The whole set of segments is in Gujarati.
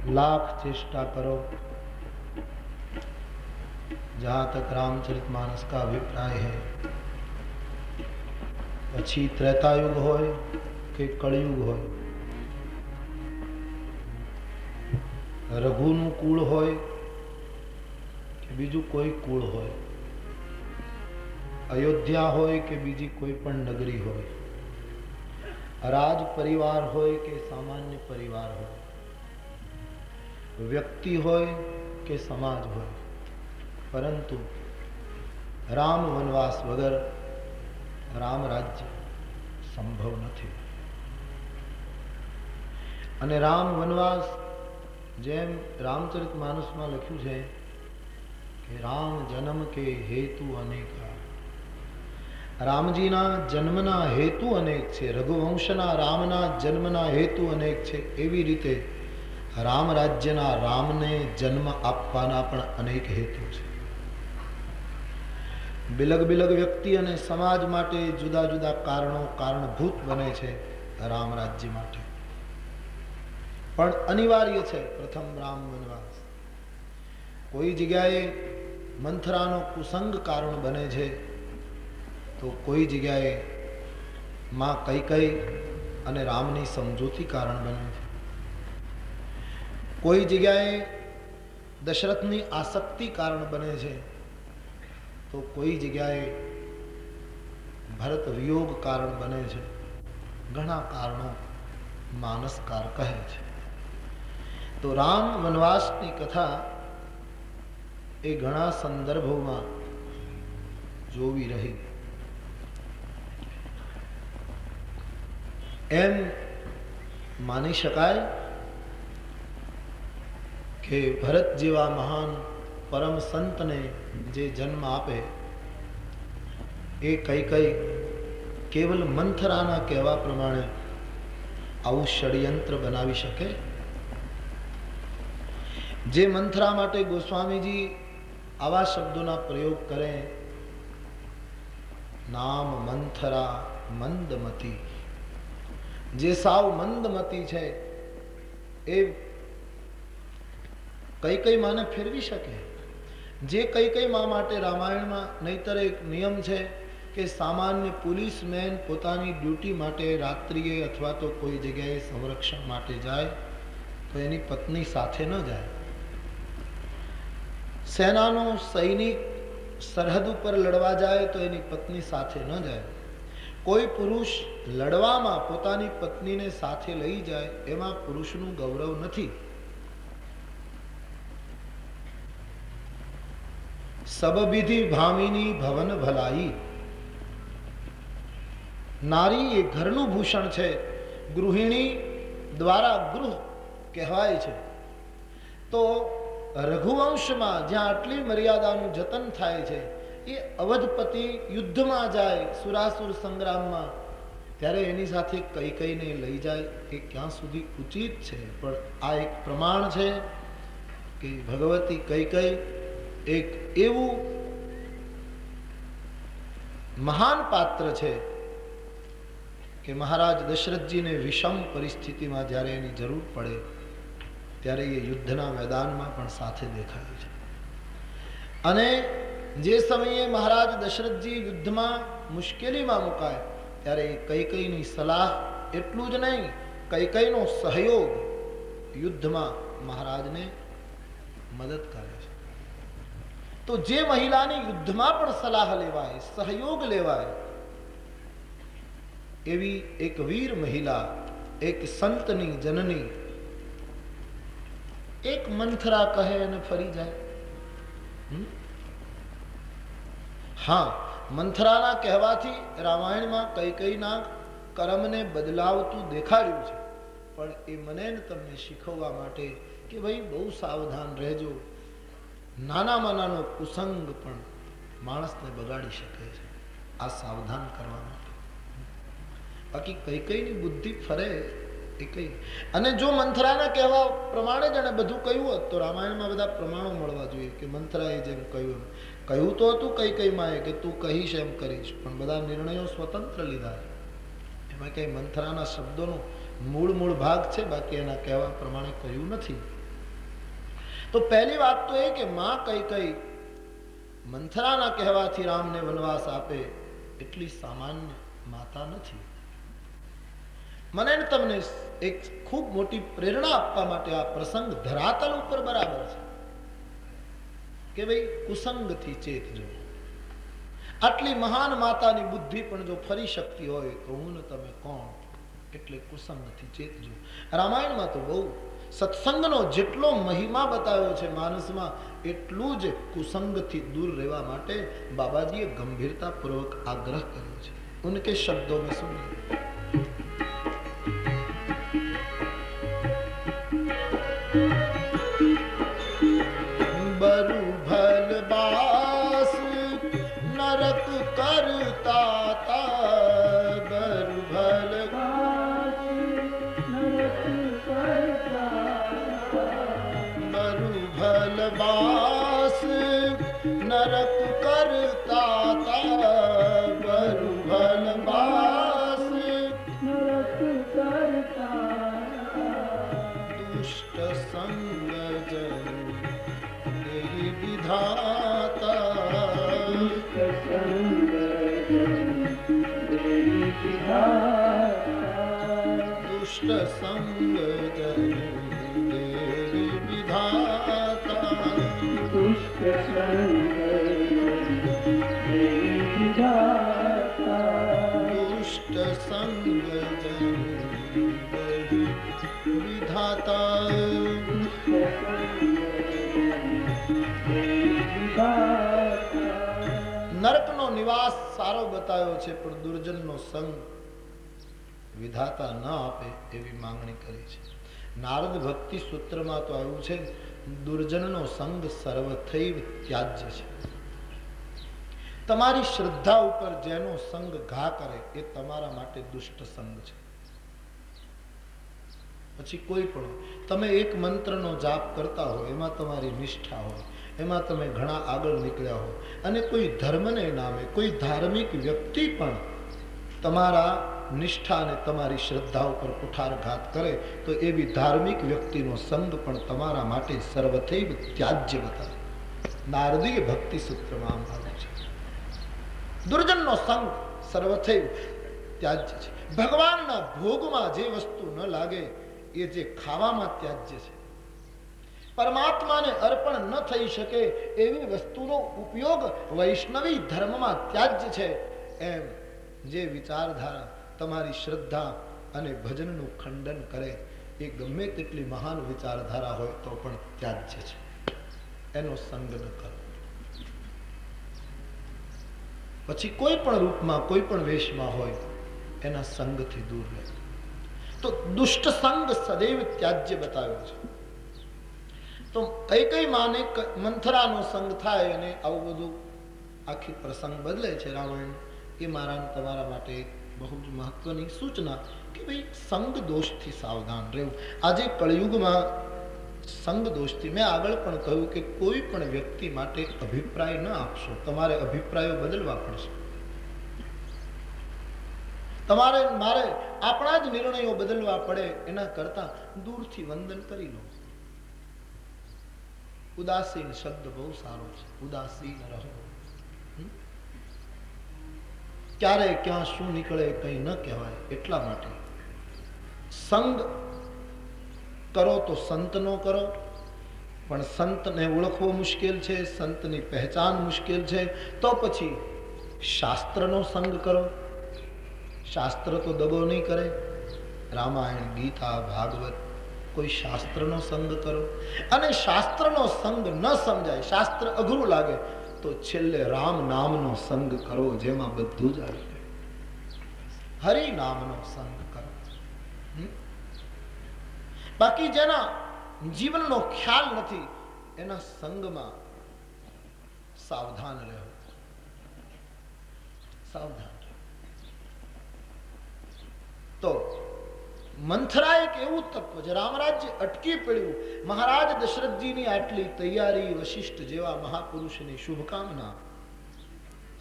लाख चेष्टा करो, जहाँ तक रामचरितमानस का अभिप्राय है, પછી ત્રેતાયુગ હોય કે કળિયુગ હોય, રઘુનું કુળ હોય કે બીજું કોઈ કુળ હોય, અયોધ્યા હોય કે બીજી કોઈ પણ નગરી હોય, રાજ પરિવાર હોય કે સામાન્ય પરિવાર હોય, વ્યક્તિ હોય કે સમાજ હોય, પરંતુ રામ વનવાસ વગર રામ રાજ્ય સંભવ નથી. અને રામ વનવાસ જેમ રામચરિતમાનસમાં લખ્યું છે કે રામ જન્મ કે હેતુ અનેકા, રામજીના જન્મના હેતુ અનેક છે, રઘુવંશના રામના જન્મના હેતુ અનેક છે. એવી રીતે રામ રાજ્યના રામને જન્મ આપવાના પણ અનેક હેતુ છે. બિલગ બિલગ વ્યક્તિ અને સમાજ માટે જુદા જુદા કારણો કારણભૂત બને છે રામ રાજ્ય માટે. પણ અનિવાર્ય છે પ્રથમ રામ વનવાસ. કોઈ જગ્યાએ મંથરાનો કુસંગ કારણ બને છે, તો કોઈ જગ્યાએ માં કૈકેયી અને રામની સમજૂતી કારણ બને છે. કોઈ જગ્યાએ દશરથની આસક્તિ કારણ બને છે, તો કોઈ જગ્યાએ ભરત વિયોગ કારણ બને છે. ઘણા કારણો માનસકાર કહે છે. તો રામ વનવાસની કથા એ ઘણા સંદર્ભોમાં જોવી રહી. એમ માની શકાય કે ભરત જેવા મહાન પરમ સંતને જે જન્મ આપે એ કૈકેયી કેવલ મંથરાના કહેવા પ્રમાણે આવું ષડયંત્ર બનાવી શકે? જે મંથરા માટે ગોસ્વામીજી આવા શબ્દોના પ્રયોગ કરે, નામ મંથરા મંદમતી, જે સાવ મંદમતી છે એ કૈકેયી માને ફેરવી શકે. જે કૈકેયી મા માટે રામાયણમાં નહીતર એક નિયમ છે કે સામાન્ય પોલીસમેન પોતાની ડ્યુટી માટે રાત્રિએ અથવા તો કોઈ જગ્યાએ સંરક્ષણ માટે જાય તો એની પત્ની સાથે ન જાય. સેનાનો સૈનિક સરહદ ઉપર લડવા જાય તો એની પત્ની સાથે ન જાય. કોઈ પુરુષ લડવામાં પોતાની પત્નીને સાથે લઈ જાય, એમાં પુરુષનું ગૌરવ નથી. સબવિધિ ભામિની ભવન ભલાઈ, નારી એ ઘરનું ભૂષણ છે. ગૃહિણી દ્વારા ગૃહ કહેવાય છે. તો રઘુવંશમાં જ્યાં આટલી મર્યાદાનું જતન થાય છે, એ અવધપતિ યુદ્ધમાં જાય સુરાસુર સંગ્રામમાં, ત્યારે એની સાથે કૈકેયીને લઈ જાય એ ક્યાં સુધી ઉચિત છે? પણ આ એક પ્રમાણ છે કે ભગવતી કૈકેયી એક એવું મહાન પાત્ર છે કે મહારાજ દશરથજીને વિષમ પરિસ્થિતિમાં જ્યારે એની જરૂર પડે ત્યારે એ યુદ્ધના મેદાનમાં પણ સાથે દેખાય છે. અને જે સમયે મહારાજ દશરથજી યુદ્ધમાં મુશ્કેલીમાં મુકાય ત્યારે એ કૈકેયીની સલાહ, એટલું જ નહીં, કૈકેયીનો સહયોગ યુદ્ધમાં મહારાજને મદદ કરે છે. તો જે મહિલાની યુદ્ધમાં પણ સલાહ લેવાય, સહયોગ લેવાય, એવી એક વીર મહિલા, એક સંતની જનની, એક મંથરા કહે અને ફરી જાય. હા, મંથરાના કહેવાથી રામાયણમાં કૈકેયીના કર્મને બદલાવતું દેખાડ્યું છે, પણ એ મને તમને શીખવવા માટે કે ભાઈ બહુ સાવધાન રહેજો. નાનામાં નાનો કુસંગ પણ માણસને બગાડી શકે છે. આ સાવધાન કરવા માટે. બાકી કૈકેયીની બુદ્ધિ ફરે એ કઈ. અને જો મંથરાના કહેવા પ્રમાણે જ એને બધું કહ્યું હોત તો રામાયણમાં બધા પ્રમાણો મળવા જોઈએ કે મંથરાએ જેમ કહ્યું કહ્યું તો હતું કૈકેયી માએ કે તું કહીશ એમ કરીશ, પણ બધા નિર્ણયો સ્વતંત્ર લીધા. એમાં કઈ મંથરાના શબ્દોનો મૂળ ભાગ છે, બાકી એના કહેવા પ્રમાણે કહ્યું નથી. તો પહેલી વાત તો એ કે માં કઈ કઈ મંથરાના કહેવાથી રામને વનવાસ આપે એટલી સામાન્ય માતા નથી. મને તમને એક ખૂબ મોટી પ્રેરણા આપવા માટે આ પ્રસંગ ધરાતલ ઉપર બરાબર છે કે ભાઈ કુસંગથી ચેતજો. આટલી મહાન માતાની બુદ્ધિ પણ જો ફરી શકતી હોય તો હું ને તમે કોણ? એટલે કુસંગથી ચેતજો. રામાયણમાં તો બહુ સત્સંગનો જેટલો મહિમા બતાવ્યો છે માનસમાં, એટલું જ કુસંગથી દૂર રહેવા માટે બાબાજીએ ગંભીરતાપૂર્વક આગ્રહ કર્યો છે. ઉનકે શબ્દો મેં સુનિए. बरु भल बास नरक करता ता, बरु भल बास नरक करता, बरु भल बास नरक करता ता, बरु भल बास नरक करता, दुष्ट संग जन विधाता, दुष्ट संग जन विधाता, दुष्ट संग विधाता, दुष्ट संग जन विधाता. નરકનો નિવાસ સારો બતાવ્યો છે, પણ દુર્જનનો સંગ વિધાતા ન આપે એવી માંગણી કરી છે. નારદ ભક્તિ સૂત્રમાં તો આવ્યું છે, દુર્જનનો સંગ સર્વથૈવ ત્યાજ્ય છે. તમારી શ્રદ્ધા ઉપર જેનો સંગ ઘા કરે એ તમારા માટે દુષ્ટ સંગ છે. પછી કોઈ પણ તમે એક મંત્રનો જાપ કરતા હો, એમાં તમારી નિષ્ઠા હોય, એમાં તમે ઘણા આગળ નીકળ્યા હો, અને કોઈ ધર્મને નામે કોઈ ધાર્મિક વ્યક્તિ પણ તમારા નિષ્ઠા અને તમારી શ્રદ્ધા ઉપર કુઠારઘાત કરે તો એવી ધાર્મિક વ્યક્તિનો સંગ પણ તમારા માટે સર્વથૈવ ત્યાજ્ય બતાવે. નારદીય ભક્તિ સૂત્રમાં આમ આવ્યું છે, દુર્જનનો સંગ સર્વથૈવ ત્યાજ્ય છે. ભગવાનના ભોગમાં જે વસ્તુ ન લાગે એ જે ખાવામાં ત્યાજ્ય છે. પરમાત્માને અર્પણ ન થઈ શકે એવી વસ્તુનો ઉપયોગ વૈષ્ણવી ધર્મમાં ત્યાજ્ય છે. એમ જે વિચારધારા તમારી શ્રદ્ધા અને ભજનનું ખંડન કરે એ ગમે તેટલી મહાન વિચારધારા હોય તો પણ ત્યાજ્ય છે. એનો સંગ ન કરો. પછી કોઈ પણ રૂપમાં કોઈ પણ વેશમાં હોય એના સંગથી દૂર રહે. તો દુષ્ટ સંગ સદૈવ ત્યાજ્ય બતાવ્યો છે. તો કઈ માને મંથરાનો સંગ થાય અને આવું બધું આખી પ્રસંગ બદલે છે રામાયણ. એ મારા તમારા માટે બહુ જ મહત્વની સૂચના કે ભાઈ સંગ દોષથી સાવધાન રહેવું. આજે કળયુગમાં સંગ દોષથી મેં આગળ પણ કહ્યું કે કોઈ પણ વ્યક્તિ માટે અભિપ્રાય ન આપશો. તમારે અભિપ્રાયો બદલવા પડશે. તમારે મારે આપણા જ નિર્ણયો બદલવા પડે એના કરતા દૂરથી વંદન કરી લો. ઉદાસીન શબ્દ બહુ સારો છે. ઉદાસીન રહો. ક્યારે ક્યાં શું નીકળે કઈ ન કહેવાય. એટલા માટે સંગ કરો તો સંતનો કરો, પણ સંતને ઓળખવો મુશ્કેલ છે, સંતની પહેચાન મુશ્કેલ છે. તો પછી શાસ્ત્રનો સંગ કરો. શાસ્ત્ર તો દગો નહીં કરે. રામાયણ, ગીતા, ભાગવત, કોઈ શાસ્ત્રનો સંગ કરો. અને શાસ્ત્રનો સંગ ન સમજાય, શાસ્ત્ર અઘરું લાગે તો છેલ્લે રામ નામનો સંગ કરો, જેમાં બધું જ આવી જાય. હરિ નામનો સંગ કરો. બાકી જેના જીવનનો ખ્યાલ નથી એના સંગમાં સાવધાન રહો. સાવધાન. તો મંથરા એક એવું તત્વ છે. રામરાજ્ય અટકી પડ્યું. મહારાજ દશરથજીની આટલી તૈયારી, વશિષ્ઠ જેવા મહાપુરુષની શુભકામના,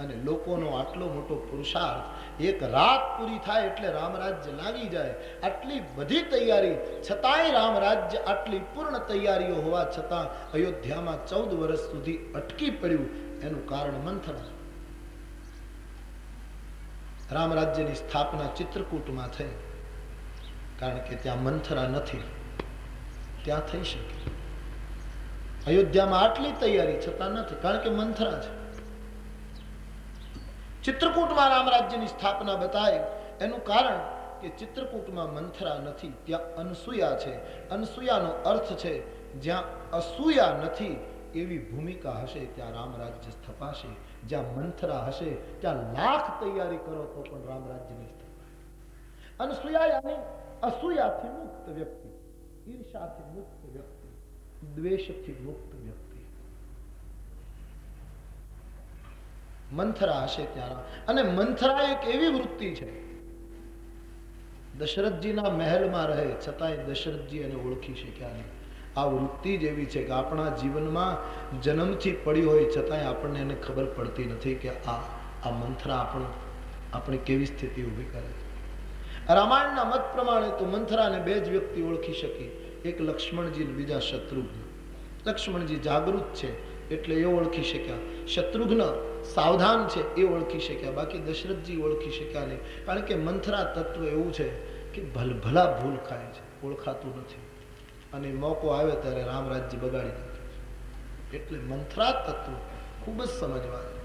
અને લોકોનો આટલો મોટો પુરુષાર્થ, એક રાત પૂરી થાય એટલે રામ રાજ્ય લાગી જાય, આટલી બધી તૈયારી છતાંય રામ રાજ્ય આટલી પૂર્ણ તૈયારીઓ હોવા છતાં અયોધ્યામાં 14 વર્ષ સુધી અટકી પડ્યું. એનું કારણ મંથરા. રામ રાજ્યની સ્થાપના ચિત્રકૂટમાં થઈ, કારણ કે ત્યાં મંથરા નથી, ત્યાં થઈ શકે. અયોધ્યામાં આટલી તૈયારી છતાં નથી, કારણ કે મંથરા છે. ચિત્રકૂટમાં રામ રાજ્યની સ્થાપના બતાવી, એનું કારણ કે ચિત્રકૂટમાં મંથરા નથી, ત્યાં અનસૂયા છે. અનસૂયાનો અર્થ છે જ્યાં અસૂયા નથી એવી ભૂમિકા હશે ત્યાં રામ રાજ્ય સ્થપાશે. જ્યાં મંથરા હશે ત્યાં લાખ તૈયારી કરો તો પણ રામ રાજ્ય નહીં સ્થપાય. અનસૂયા યાની અસૂયાથી મુક્ત વ્યક્તિ, ઈર્ષાથી મુક્ત વ્યક્તિ, દ્વેષથી મુક્ત વ્યક્તિ. મંથરા હશે ત્યાં. અને મંથરા એક એવી વૃત્તિ છે, દશરથજીના મહેલમાં રહે છતાંય દશરથજી એને ઓળખી શક્યા નહીં. આ વૃત્તિ જ એવી છે કે આપણા જીવનમાં જન્મથી પડી હોય છતાંય આપણને એને ખબર પડતી નથી કે આ મંથરા આપણી કેવી સ્થિતિ ઊભી કરે છે. રામાયણના મત પ્રમાણે તો મંથરાને 2 જ વ્યક્તિ ઓળખી શકી, એક લક્ષ્મણજી અને બીજા શત્રુઘ્ન. લક્ષ્મણજી જાગૃત છે એટલે એ ઓળખી શક્યા, શત્રુઘ્ન સાવધાન છે એ ઓળખી શક્યા, બાકી દશરથજી ઓળખી શક્યા નહીં. કારણ કે મંથરા તત્વ એવું છે કે ભલભલા ભૂલ ખાય છે, ઓળખાતું નથી, અને મોકો આવે ત્યારે રામ રાજ્ય બગાડી નાખે છે. એટલે મંથરા તત્વ ખૂબ જ સમજવા છે.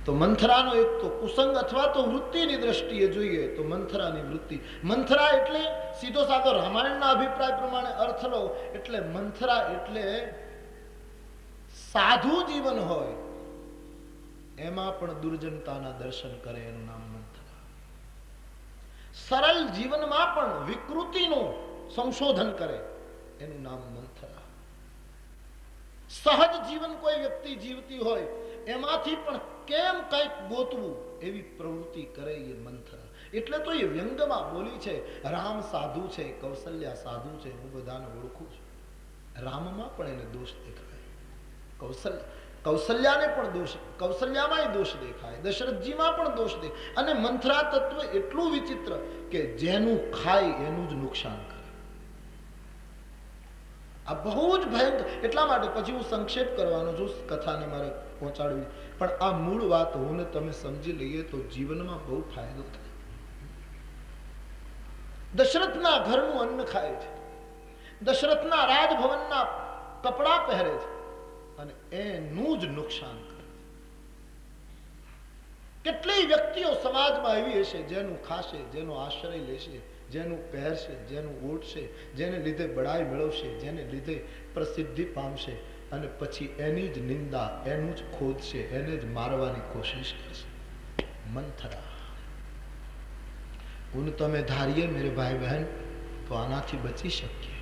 તો મંથરાનો એક તો કુસંગ અથવા તો વૃત્તિની દ્રષ્ટિએ જોઈએ તો મંથરાની વૃત્તિ. મંથરા એટલે સીધો સાધો રામાયણના અભિપ્રાય પ્રમાણે અર્થ લો એટલે મંથરા એટલે સાધુ જીવન હોય એમાં પણ દુર્જનતાના દર્શન કરે એનું નામ મંથરા. સરળ જીવનમાં પણ વિકૃતિનું સંશોધન કરે એનું નામ મંથરા. સહજ જીવન કોઈ વ્યક્તિ જીવતી હોય એમાંથી પણ કેમ કંઈક ગોતવું એવી પ્રવૃત્તિ કરે એ મંથરા. એટલે તો એ વ્યંગમાં બોલી છે, રામ સાધુ છે, કૌશલ્યા સાધુ છે, હું બધાને ઓળખું છું. રામમાં પણ એને દોષ દેખાય, કૌશલ્યાને પણ દોષ, કૌશલ્યામાં દોષ દેખાય, દશરથજીમાં પણ દોષ દેખાય. અને મંથરા તત્વ એટલું વિચિત્ર કે જેનું ખાય એનું જ નુકસાન કરે. આ બહુ જ ભયંકર. એટલા માટે પછી હું સંક્ષેપ કરવાનો છું, કથાને મારે પહોંચાડવી, પણ આ મૂળ વાત હું ને તમે સમજી લઈએ તો જીવનમાં બહુ ફાયદો થાય. દશરથના ઘરનું અન્ન ખાય છે, દશરથના રાજભવનના કપડા પહેરે છે અને એનું જ નુકસાન કરે છે. કેટલી વ્યક્તિઓ સમાજમાં એવી હશે જેનું ખાશે, જેનો આશ્રય લેશે, જેનું પહેરશે, જેનું ઓઢશે, જેને લીધે બડાઈ મેળવશે, જેને લીધે પ્રસિદ્ધિ પામશે, અને પછી એની જ નિંદા, એનું જ ખોદશે, એને જ મારવાની કોશિશ કરશે. મંથરા. હું તમે ધારીએ મેરે ભાઈ બહેન તો આનાથી બચી શકીએ.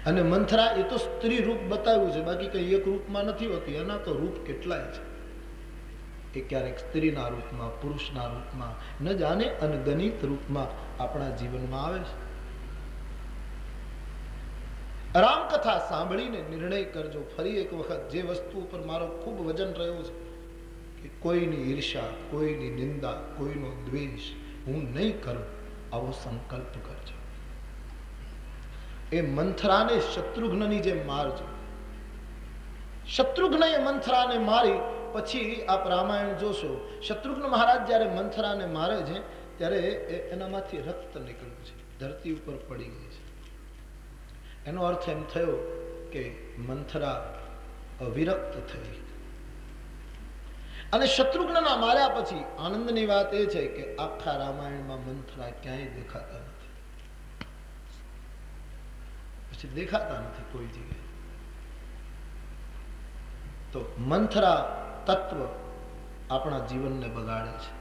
અને મંથરા એ તો સ્ત્રી રૂપ બતાવ્યું છે, બાકી કઈ એક રૂપમાં નથી હોતી. એના તો રૂપ કેટલાય છે. એ ક્યારેક સ્ત્રીના રૂપમાં, પુરુષના રૂપમાં, ન જાણે અનગણિત રૂપમાં આપણા જીવનમાં આવે છે. રામકથા સાંભળીને નિર્ણય કરજો ફરી એક વખત, જે વસ્તુ ઉપર મારો ખૂબ વજન રહ્યો છે કે કોઈની ઈર્ષા, કોઈની નિંદા, કોઈનો દ્વેષ હું નહીં કરું, આવો સંકલ્પ કરજો. એ મંથરાને શત્રુઘ્નની જેમ મારજો. શત્રુઘ્નએ મંથરાને મારી પછી આપ રામાયણ જોશો, શત્રુઘ્ન મહારાજ જ્યારે મંથરાને મારે છે ત્યારે એનામાંથી રક્ત નીકળ્યું છે, ધરતી ઉપર પડી ગઈ છે. એનો અર્થ એમ થયો કે મંથરા અવિરક્ત થઈ. અને શત્રુઘ્નના માર્યા પછી આનંદની વાત એ છે કે આખા રામાયણમાં મંથરા ક્યાંય દેખાતા નથી. પછી દેખાતા નથી કોઈ જગ્યાએ. તો મંથરા તત્વ આપણા જીવનને બગાડે છે.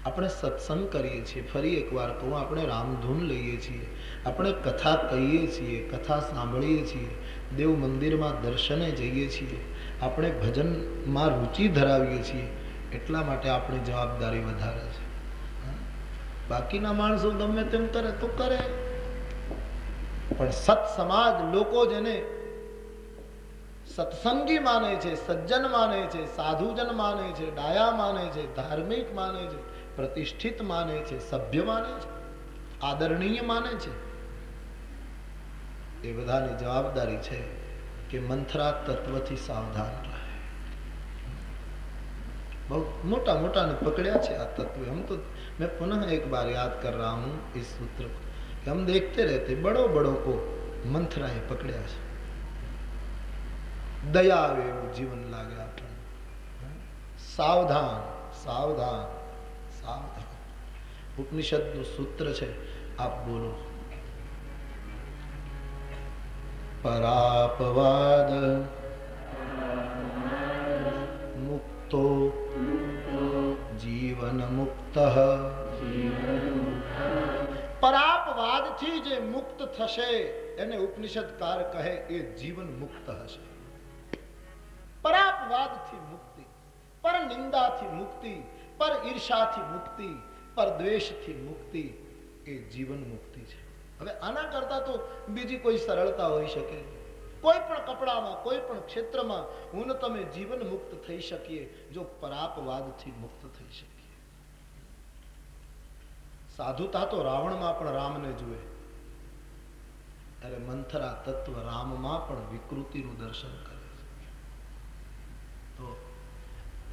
આપણે સત્સંગ કરીએ છીએ, ફરી એકવાર કહું, આપણે રામધૂન લઈએ છીએ, આપણે કથા કહીએ છીએ, કથા સાંભળીએ છીએ, દેવ મંદિરમાં દર્શને જઈએ છીએ, આપણે ભજનમાં રુચિ ધરાવીએ છીએ, એટલા માટે આપણી જવાબદારી વધારે છે. બાકીના માણસો ગમે તેમ કરે તો કરે, પણ સત સમાજ લોકો જેને સત્સંગી માને છે, સજ્જન માને છે, સાધુજન માને છે, ડાયા માને છે, ધાર્મિક માને છે, પ્રતિષ્ઠિત માને છે, સભ્ય માને છે, આદરણીય માને છે, એ બધાની જવાબદારી છે કે મંથરા તત્વથી સાવધાન રહે. बहुत मोटा मोटा ने पकड़ा है आ तत्व. हम तो मैं पुनः एक बार याद कर रहा हूँ इस सूत्र को कि हम देखते रहते बड़ो बड़ो को मंथरा ए पकड़ा है. दया आवे એવું જીવન લાગે આપણને. સાવધાન સાવધાન સાવધાન. ઉપનિષદનું સૂત્ર છે, આપ બોલો. પરાપવાદ મુક્તો જીવન મુક્ત. પરાપવાદ થી જે મુક્ત થશે એને ઉપનિષદકાર કહે એ જીવન મુક્ત હશે. પરાપવાદ થી મુક્તિ, પર નિંદા થી મુક્તિ, પર ઈર્ષા થી મુક્તિ, પર દ્વેષ થી મુક્તિ એ જીવન મુક્તિ છે. હવે આના કરતા તો બીજી કોઈ સરળતા હોઈ શકે. કોઈ પણ કપડામાં, કોઈ પણ ક્ષેત્રમાં હું ને તમે જીવન મુક્ત થઈ શકીએ જો પરાપવાદથી મુક્ત થઈ શકીએ. સાધુતા તો રાવણમાં પણ રામને જુએ, ત્યારે મંથરા તત્વ રામમાં પણ વિકૃતિનું દર્શન કરે છે. તો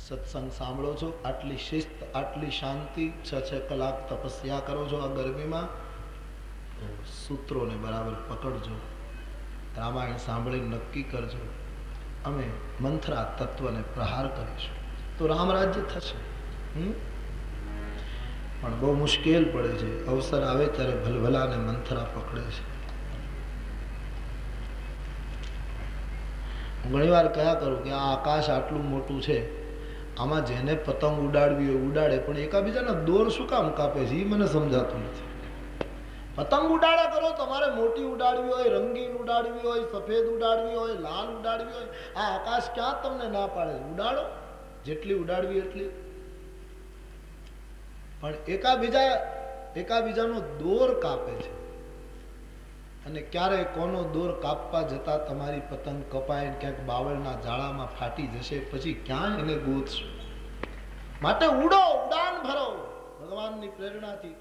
સત્સંગ સાંભળો છો, આટલી શિસ્ત, આટલી શાંતિ, 6 કલાક તપસ્યા કરો છો આ ગરમીમાં, તો સૂત્રોને બરાબર પકડજો. રામાયણ સાંભળીને નક્કી કરજો અમે મંથરા તત્વને પ્રહાર કરીશું તો રામ રાજ્ય થશે. પણ બહુ મુશ્કેલ પડે છે. અવસર આવે ત્યારે ભલભલાને મંથરા પકડે છે. હું ઘણી વાર કયા કરું કે આ આકાશ આટલું મોટું છે, આમાં જેને પતંગ ઉડાડવી હોય ઉડાડે, પણ એકાબીજાના દોર શું કામ કાપે છે એ મને સમજાતું નથી. પતંગ ઉડાડ્યા કરો, તમારે મોટી ઉડાડવી હોય, રંગીન ઉડાડવી હોય, સફેદ ઉડાડવી હોય, લાલ ઉડાડવી હોય, આ આકાશ ક્યાં તમને ના પાડે? ઉડાડો, જેટલી ઉડાડવી એટલી. પણ એકાબીજાનો દોર કાપે છે, અને ક્યારે કોનો દોર કાપવા જતા તમારી પતંગ કપાય, ક્યાંક બાવળના જાળામાં ફાટી જશે, પછી ક્યાં એને ગોતશો? માટે ઉડો, ઉડાન ભરો ભગવાનની પ્રેરણાથી.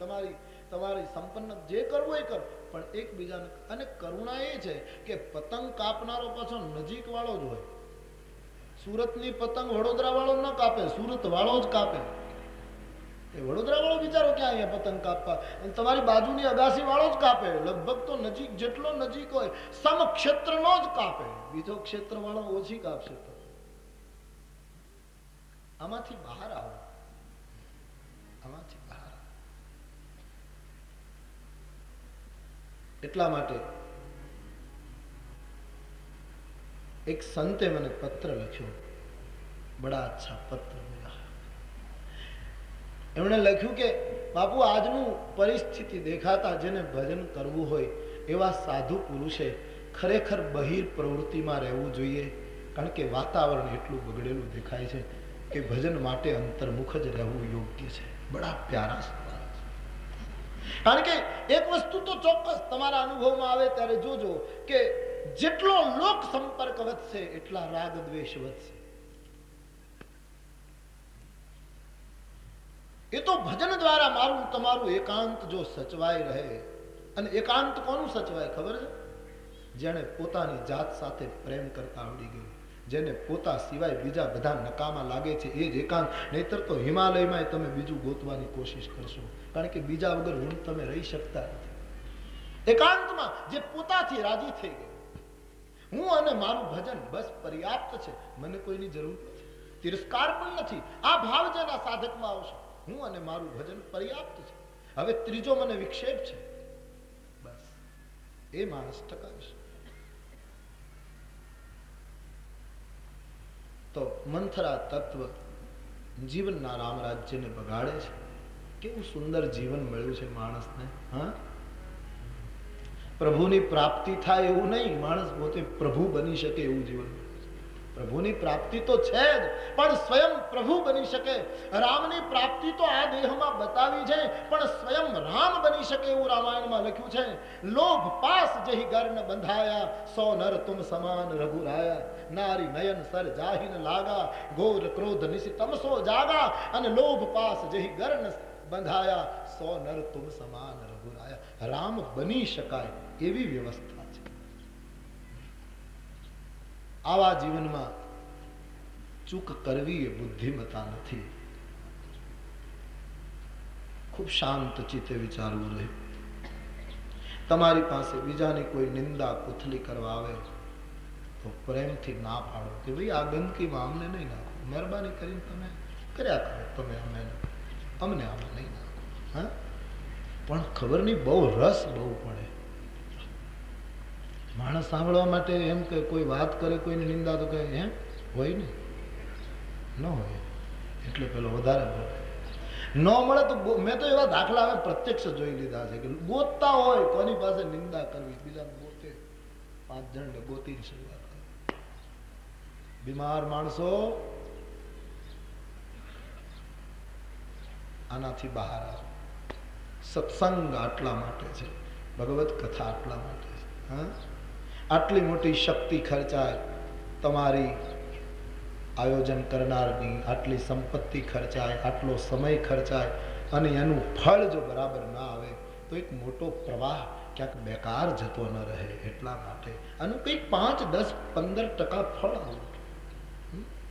તમારી સંપન્ન જે કરવું એ કરો, પણ એકબીજાને. અને કરુણા એ છે કે પતંગ કાપનારો પાછો નજીક વાળો જ હોય. સુરતની પતંગ વડોદરા વાળો ન કાપે, સુરત વાળો જ કાપે. એ વડોદરા વાળો બિચારો ક્યાં અહીંયા પતંગ કાપવા, અને તમારી બાજુની અગાસી વાળો જ કાપે. લગભગ તો નજીક, જેટલો નજીક હોય સમક્ષેત્રનો જ કાપે, બીજો ક્ષેત્ર વાળો ઓછી કાપશે. આમાંથી બહાર આવો, આમાંથી બહાર. એટલા માટે એક સંતે મને પત્ર લખ્યો, બડા અચ્છા પત્ર મિલા. એમણે લખ્યું કે બાપુ, આજનું પરિસ્થિતિ દેખાતા જેને ભજન કરવું હોય એવા સાધુ પુરુષે ખરેખર બહિર પ્રવૃત્તિમાં રહેવું જોઈએ, કારણ કે વાતાવરણ એટલું બગડેલું દેખાય છે કે ભજન માટે અંતર્મુખ જ રહેવું યોગ્ય છે. બડા પ્યારા સવાલ. કારણ કે એક વસ્તુ તો ચોક્કસ તમારા અનુભવમાં આવે ત્યારે જોજો કે જેટલો લોક સંપર્ક વધશે એટલા રાગ દ્વેષ વધશે. એ તો ભજન દ્વારા મારું તમારું એકાંત જો સચવાઈ રહે. અને એકાંત કોનું સચવાય ખબર છે? જેને પોતાની જાત સાથે પ્રેમ કરતા આવડી ગયું, જેને પોતા સિવાય બીજા બધા નકામા લાગે છે, એ જ એકાંત. નહીતર તો હિમાલયમાં તમે બીજું ગોતવાની કોશિશ કરશો, કારણ કે બીજા વગર હું તમે રહી શકતા નથી. એકાંતમાં જે પોતાથી રાજી થઈ ગયું, હું અને મારું ભજન બસ પર્યાપ્ત છે, મને કોઈની જરૂર નથી, તિરસ્કાર પણ નથી. આ ભાવ જેના સાધકમાં આવશે, હું અને મારું ભજન પર્યાપ્ત છે, હવે ત્રીજો મને વિક્ષેપ છે, બસ એ માણસ ટકાવશે. તો મંથરા તત્વ જીવનના રામ રાજ્યને બગાડે છે. કેવું સુંદર જીવન મળ્યું છે માણસને. હા, પ્રભુની પ્રાપ્તિ થાય એવું નહીં, માણસ પોતે પ્રભુ બની શકે એવું જીવન મળ્યું છે. પ્રભુની પ્રાપ્તિ તો છે જ, પણ સ્વયં પ્રભુ બની શકે. રામની પ્રાપ્તિ તો આ દેહમાં બતાવી છે, પણ સ્વયં રામ બની શકે એવું રામાયણમાં લખ્યું છે. લોભ પાસ જહી ગર્ન બંધાયા, સો નર તુમ સમાન રઘુરાયા. નારી નયન સર જાહિન લાગા, ઘોર ક્રોધ નિશિ તમસો જાગા. અને લોભ પાસ જહી ગર્ન બંધાયા, સો નર તુમ સમાન રઘુરાયા. રામ બની શકાય એવી વ્યવસ્થા છે. આવા જીવનમાં ચૂક કરવી એ બુદ્ધિમતા નથી. ખૂબ શાંત ચિત્તે વિચારવું રહે. તમારી પાસે બીજાની કોઈ નિંદા કુથલી કરવા આવે તો પ્રેમથી ના પાડો કે ભાઈ આ ગંદકીમાં અમને નહીં નાખો, મહેરબાની કરીને તમે કર્યા કરો, તમે અમને આમાં નહીં નાખો. હા, પણ ખબર નહીં, બહુ રસ બહુ પડે. માણસ સાંભળવા માટે એમ કે કોઈ વાત કરે, કોઈની નિંદા તો કહે એમ હોય ને, ન હોય એટલે પેલો વધારે બોલે. ન મળે તો મેં તો એવા દાખલા હવે પ્રત્યક્ષ જોઈ લીધા છે કે ગોતતા હોય કોની પાસે નિંદા કરવી, બીજા ગોતે, 5 જણને ગોતીને શરૂઆત કરે. બીમાર માણસો આનાથી બહાર આવે. સત્સંગ આટલા માટે છે, ભગવત કથા આટલા માટે છે. હા, આટલી મોટી શક્તિ ખર્ચાય તમારી આયોજન કરનારની, આટલી સંપત્તિ ખર્ચાય, આટલો સમય ખર્ચાય, અને એનું ફળ જો બરાબર ના આવે તો એક મોટો પ્રવાહ ક્યાંક બેકાર જતો ન રહે. એટલા માટે આનું કંઈક 5, 10, 15% ફળ આવવું,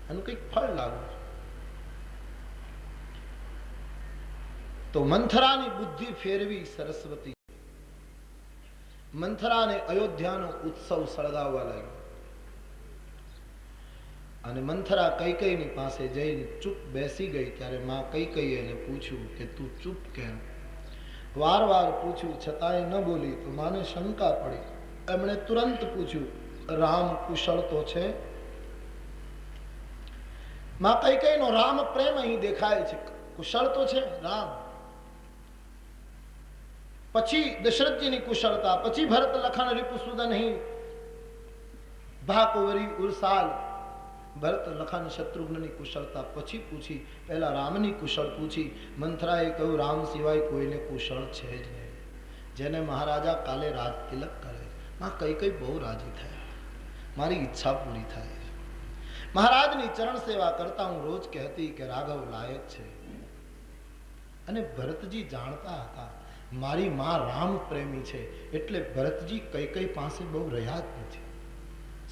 આનું કંઈક ફળ લાવવું. તો મંથરાની બુદ્ધિ ફેરવી સરસ્વતી. મંથરાને અયોધ્યાનો ઉત્સવ સળગાવવા લાગ્યો. અને મંથરા કૈકેયીની પાસે જઈને ચૂપ બેસી ગઈ. ત્યારે માં કૈકેયીએ એને પૂછ્યું કે તું ચૂપ કેમ? વાર વાર પૂછ્યું છતાંય ન બોલી તો માને શંકા પડી. એમણે તુરંત પૂછ્યું, રામ કુશળ તો છે? માં કૈકેયીનો રામ પ્રેમ અહીં દેખાય છે. કુશળ તો છે રામ. પછી દશરથજીની કુશળતા, પછી ભરત લખન રિપુસુદન અહીં ભાકુવરી ઉરસાલ, ભરત લખન શત્રુઘ્નની કુશળતા પછી પૂછી. પહેલા રામની કુશળ પૂછી. મંથરાએ કહ્યું, રામ સિવાય કોઈને કુશળ છે જ નહીં. જેને મહારાજા કાલે રાજ તિલક કરે. માં કઈ બહુ રાજી થયા, મારી ઈચ્છા પૂરી થાય. મહારાજની ચરણ સેવા કરતા હું રોજ કહેતી કે રાઘવ લાયક છે. અને ભરતજી જાણતા હતા મારી માં રામ પ્રેમી છે, એટલે ભરતજી કઈ પાસે બહુ રહ્યા જ નથી.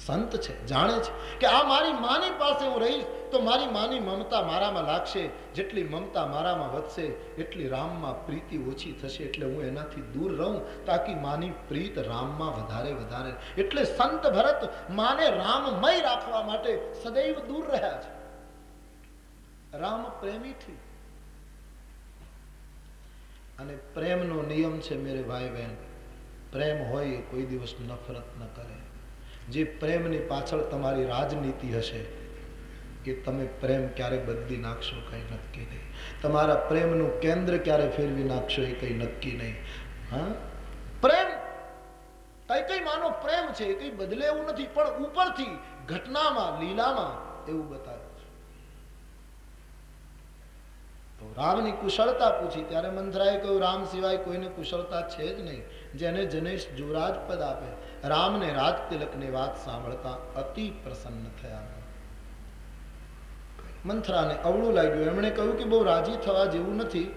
સંત છે, જાણે છે કે આ મારી માની પાસે હું રહીશ તો મારી માની મમતા મારામાં લાગશે. જેટલી મમતા મારામાં વધશે એટલી રામમાં પ્રીતિ ઓછી થશે. એટલે હું એનાથી દૂર રહું તાકી માની પ્રીત રામમાં વધારે. એટલે સંત ભરત માને રામમય રાખવા માટે સદૈવ દૂર રહ્યા છે, રામ પ્રેમીથી. અને પ્રેમનો નિયમ છે મેરે ભાઈ બહેન, પ્રેમ હોય કોઈ દિવસ નફરત ન કરે. જે પ્રેમની પાછળ તમારી રાજનીતિ હશે કે તમે પ્રેમ ક્યારે બદલી નાખશો કઈ નક્કી નહીં. તમારા પ્રેમનું કેન્દ્ર ક્યારે ફેરવી નાખશો એ કઈ નક્કી નહીં. હા, પ્રેમ કઈ માનો પ્રેમ છે કઈ બદલે એવું નથી, પણ ઉપરથી ઘટનામાં લીલામાં એવું બતાવ્યું છે. તો રામની કુશળતા પૂછી ત્યારે મંથરાએ કહ્યું, રામ સિવાય કોઈને કુશળતા છે જ નહીં. જેને જનેશ યુવરાજ પદ આપે. રામને રાજ તિલકની વાત સાંભળતા અતિ પ્રસન્ન થયા. મંથરાને અવળું લાગ્યું. એમણે કહ્યું કે બહુ રાજી થવા જેવું નથી.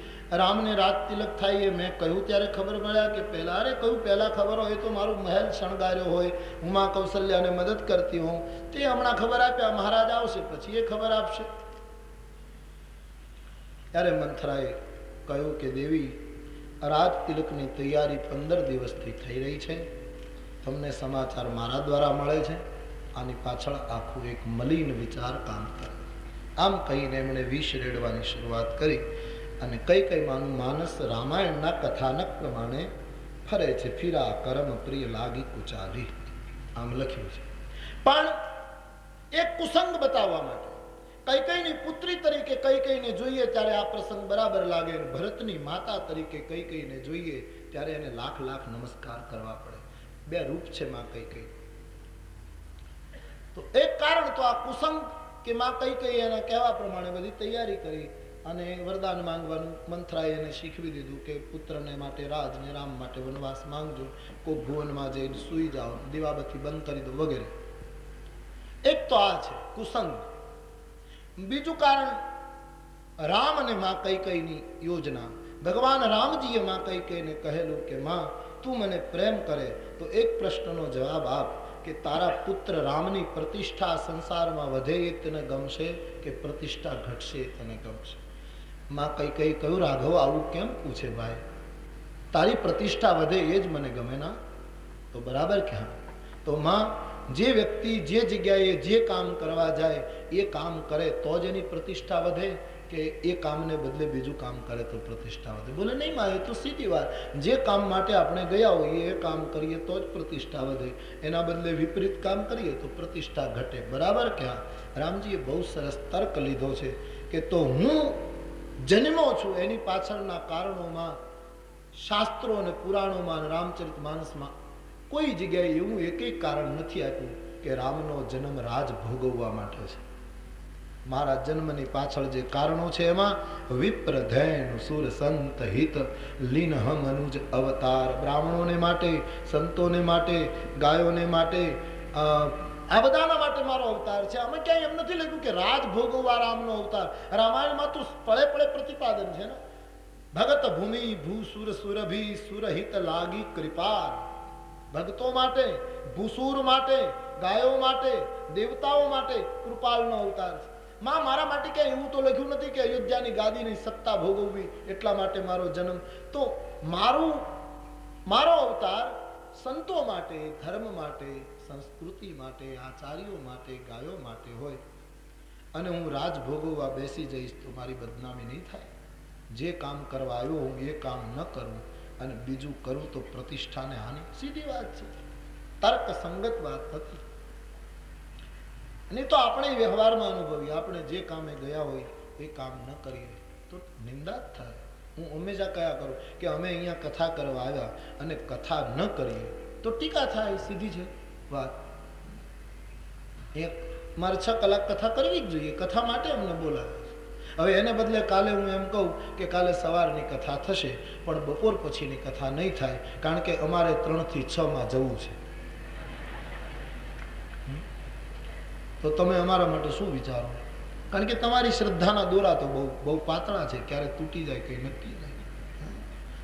રામને રાજ તિલક થાય એ મેં કહ્યું ત્યારે ખબર મળ્યા કે પહેલા? અરે કહ્યું પહેલા ખબર હોય તો મારું મહેલ શણગાર્યો હોય, ઉમા કૌશલ્યાને મદદ કરતી હોઉં, તે હમણાં ખબર આપ્યા. મહારાજ આવશે પછી એ ખબર આપશે. ત્યારે મંથરાએ કહ્યું કે દેવી, રાજ તિલકની તૈયારી 15 દિવસથી થઈ રહી છે. તમને સમાચાર મારા દ્વારા મળે છે. આની પાછળ આખું એક મલિન વિચાર કામ કરે. આમ કહીને એમણે વિષ રેડવાની શરૂઆત કરી. અને કઈ માનું માનસ રામાયણના કથાનક પ્રમાણે ફરે છે. ફીરા કરમ પ્રિય લાગી કુચાલી, આમ લખ્યું છે. પણ એક કુસંગ બતાવવા માટે કૈકેયીની પુત્રી તરીકે કૈકેયીને જોઈએ ત્યારે આ પ્રસંગ બરાબર લાગે. ભરતની માતા તરીકે કૈકેયીને જોઈએ ત્યારે એને લાખ નમસ્કાર કરવા પડે. બે રૂપ છે માં કૈકેયી. તો એક કારણ તો આ કુસંગ કે માં કઈ એના કહેવા પ્રમાણે બધી તૈયારી કરી અને વરદાન માંગવાનું મંથરાએ એને શીખવી દીધું કે પુત્રને માટે રાજ ને રામ માટે વનવાસ માંગજો, કોઈ ભુવનમાં જઈને સૂઈ જાઓ, દીવાબત્તી બંધ કરી દો વગેરે. એક તો આ છે કુસંગ. બીજું કારણ રામ અને માં કૈકેયીની યોજના. ભગવાન રામજીએ માં કૈકેયીને કહેલું કે માં તું મને પ્રેમ કરે તો એક પ્રશ્નનો જવાબ આપ કે તારા પુત્ર રામની પ્રતિષ્ઠા સંસારમાં વધે એ તને ગમશે કે પ્રતિષ્ઠા ઘટશે એ તને ગમશે? માં કૈકેયી કહ્યું, રાઘવ આવું કેમ પૂછે ભાઈ, તારી પ્રતિષ્ઠા વધે એ જ મને ગમે ના. તો બરાબર કે હા. તો માં જે વ્યક્તિ જે જગ્યાએ જે કામ કરવા જાય એ કામ કરે તો જ એની પ્રતિષ્ઠા વધે કે એ કામને બદલે બીજું કામ કરે તો પ્રતિષ્ઠા વધે? બોલે નહીં માં, એ તો સીધી વાત. જે કામ માટે આપણે ગયા હોઈએ એ કામ કરીએ તો જ પ્રતિષ્ઠા વધે, એના બદલે વિપરીત કામ કરીએ તો પ્રતિષ્ઠા ઘટે. બરાબર કે હા? રામજીએ બહુ સરસ તર્ક લીધો છે કે તો હું જન્મો છું એની પાછળના કારણોમાં શાસ્ત્રો અને પુરાણોમાં અને રામચરિત માનસમાં કોઈ જગ્યાએ એવું એકેય કારણ નથી આપ્યું કે રામનો જન્મ રાજ ભોગવવા માટે છે. મારા જન્મની પાછળ જે કારણો છે એમાં વિપ્રધૈન સુર સંત હિત લીનહ મનુજ અવતાર, બ્રાહ્મણોને માટે, સંતોને માટે, ગાયોને માટે, આ બધાના માટે મારો અવતાર છે. અમે ક્યાંય એમ નથી લખ્યું કે રાજ ભોગવવા રામનો અવતાર. રામાયણમાં તો પળે પળે પ્રતિપાદન છે ને, ભગત ભૂમિ ભૂસુર સુરભી સુરહિત લાગી કૃપાર. ભક્તો માટે, ભૂસુર માટે, ગાયો માટે, દેવતાઓ માટે કૃપાલનો અવતાર છે. માં મારા માટે ક્યાંય એવું તો લખ્યું નથી કે અયોધ્યાની ગાદીની સત્તા ભોગવવી એટલા માટે મારો જન્મ. તો મારો અવતાર સંતો માટે, ધર્મ માટે, સંસ્કૃતિ માટે, આચાર્યો માટે, ગાયો માટે હોય. અને હું રાજ ભોગવવા બેસી જઈશ તો મારી બદનામી નહીં થાય? જે કામ કરવા આવ્યો હું એ કામ ન કરું અને બીજું કરું તો પ્રતિષ્ઠાને હાનિ. સીધી વાત છે, તર્ક સંગત વાત હતી. નહીં તો આપણે વ્યવહારમાં અનુભવીએ, આપણે જે કામે ગયા હોય એ કામ ન કરીએ તો નિંદા જ થાય. હું હંમેશા કયા કરું કે અમે અહીંયા કથા કરવા આવ્યા અને કથા ન કરીએ તો ટીકા થાય. સીધી છે વાત. મારે 6 કલાક કથા કરવી જ જોઈએ, કથા માટે અમને બોલાવે. હવે એને બદલે કાલે હું એમ કહું કે કાલે સવારની કથા થશે પણ બપોર પછીની કથા નહીં થાય કારણ કે અમારે 3 થી 6 માં જવું છે. તો તમે અમારા માટે શું વિચારો? કારણ કે તમારી શ્રદ્ધાના દોરા તો બહુ પાતળા છે, ક્યારે તૂટી જાય કઈ નક્કી નહીં.